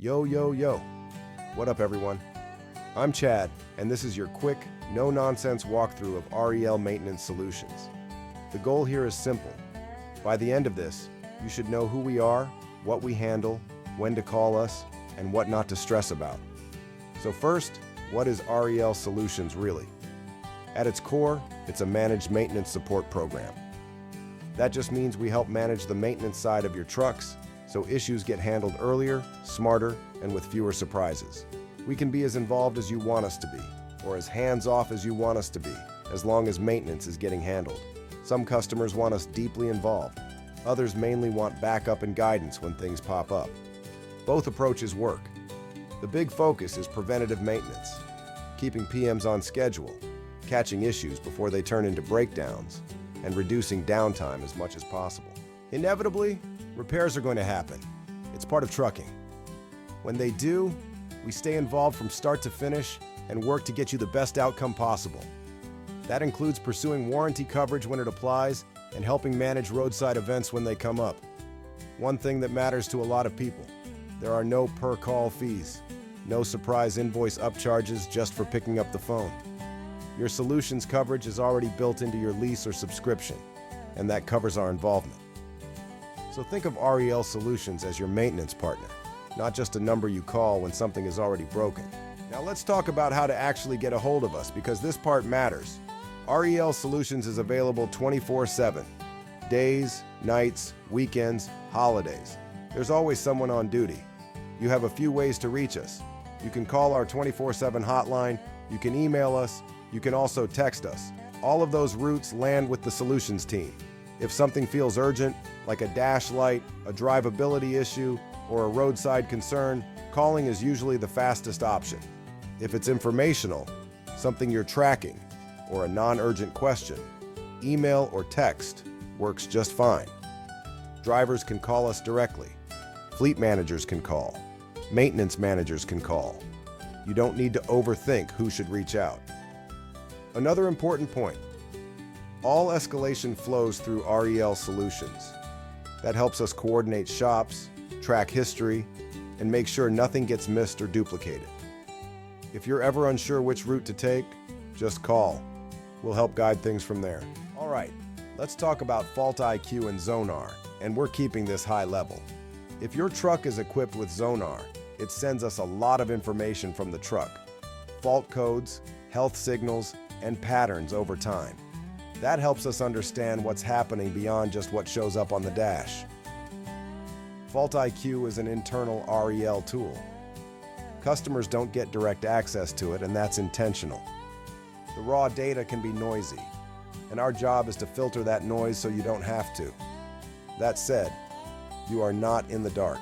Yo, yo, yo. What up, everyone? I'm Chad, and this is your quick, no-nonsense walkthrough of REL Maintenance Solutions. The goal here is simple. By the end of this, you should know who we are, what we handle, when to call us, and what not to stress about. So first, what is REL Solutions really? At its core, it's a managed maintenance support program. That just means we help manage the maintenance side of your trucks, so issues get handled earlier, smarter, and with fewer surprises. We can be as involved as you want us to be, or as hands-off as you want us to be, as long as maintenance is getting handled. Some customers want us deeply involved. Others mainly want backup and guidance when things pop up. Both approaches work. The big focus is preventative maintenance, keeping PMs on schedule, catching issues before they turn into breakdowns, and reducing downtime as much as possible. Inevitably, repairs are going to happen. It's part of trucking. When they do, we stay involved from start to finish and work to get you the best outcome possible. That includes pursuing warranty coverage when it applies and helping manage roadside events when they come up. One thing that matters to a lot of people: there are no per-call fees, no surprise invoice upcharges just for picking up the phone. Your solutions coverage is already built into your lease or subscription, and that covers our involvement. So think of REL Solutions as your maintenance partner, not just a number you call when something is already broken. Now let's talk about how to actually get a hold of us, because this part matters. REL Solutions is available 24/7. Days, nights, weekends, holidays. There's always someone on duty. You have a few ways to reach us. You can call our 24/7 hotline, you can email us, you can also text us. All of those routes land with the solutions team. If something feels urgent, like a dash light, a drivability issue, or a roadside concern, calling is usually the fastest option. If it's informational, something you're tracking, or a non-urgent question, email or text works just fine. Drivers can call us directly. Fleet managers can call. Maintenance managers can call. You don't need to overthink who should reach out. Another important point: all escalation flows through REL Solutions. That helps us coordinate shops, track history, and make sure nothing gets missed or duplicated. If you're ever unsure which route to take, just call. We'll help guide things from there. All right, let's talk about Fault IQ and Zonar, and we're keeping this high level. If your truck is equipped with Zonar, it sends us a lot of information from the truck: fault codes, health signals, and patterns over time. That helps us understand what's happening beyond just what shows up on the dash. Fault IQ is an internal REL tool. Customers don't get direct access to it, and that's intentional. The raw data can be noisy, and our job is to filter that noise so you don't have to. That said, you are not in the dark.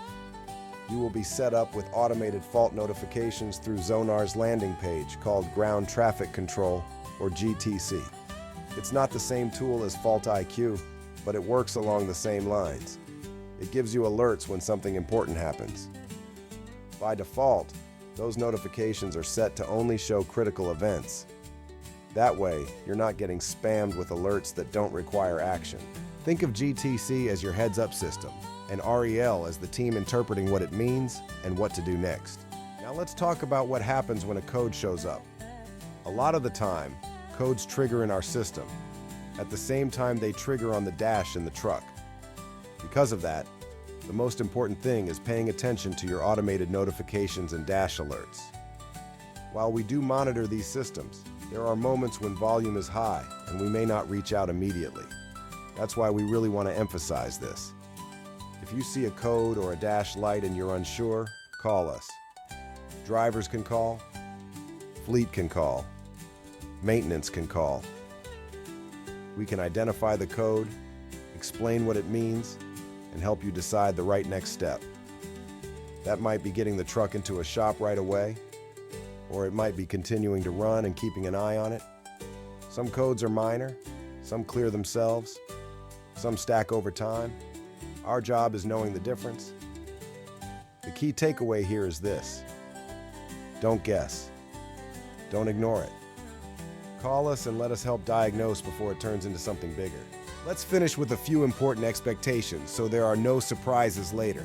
You will be set up with automated fault notifications through Zonar's landing page called Ground Traffic Control, or GTC. It's not the same tool as Fault IQ, but it works along the same lines. It gives you alerts when something important happens. By default, those notifications are set to only show critical events. That way, you're not getting spammed with alerts that don't require action. Think of GTC as your heads-up system, and REL as the team interpreting what it means and what to do next. Now let's talk about what happens when a code shows up. A lot of the time, codes trigger in our system. At the same time, they trigger on the dash in the truck. Because of that, the most important thing is paying attention to your automated notifications and dash alerts. While we do monitor these systems, there are moments when volume is high and we may not reach out immediately. That's why we really want to emphasize this. If you see a code or a dash light and you're unsure, call us. Drivers can call, fleet can call, maintenance can call. We can identify the code, explain what it means, and help you decide the right next step. That might be getting the truck into a shop right away, or it might be continuing to run and keeping an eye on it. Some codes are minor, some clear themselves, some stack over time. Our job is knowing the difference. The key takeaway here is this: don't guess. Don't ignore it. Call us and let us help diagnose before it turns into something bigger. Let's finish with a few important expectations so there are no surprises later.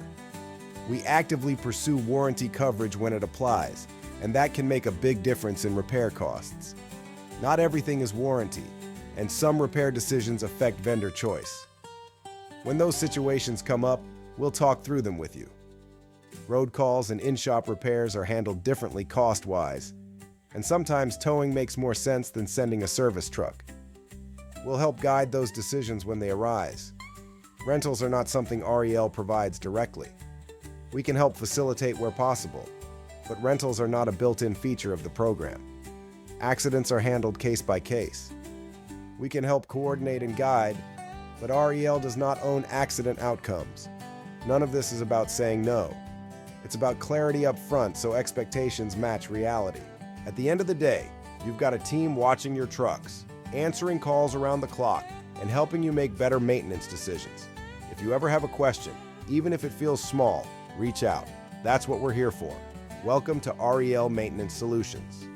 We actively pursue warranty coverage when it applies, and that can make a big difference in repair costs. Not everything is warranty, and some repair decisions affect vendor choice. When those situations come up, we'll talk through them with you. Road calls and in-shop repairs are handled differently cost-wise, and sometimes towing makes more sense than sending a service truck. We'll help guide those decisions when they arise. Rentals are not something REL provides directly. We can help facilitate where possible, but rentals are not a built-in feature of the program. Accidents are handled case by case. We can help coordinate and guide, but REL does not own accident outcomes. None of this is about saying no. It's about clarity up front so expectations match reality. At the end of the day, you've got a team watching your trucks, answering calls around the clock, and helping you make better maintenance decisions. If you ever have a question, even if it feels small, reach out. That's what we're here for. Welcome to REL Maintenance Solutions.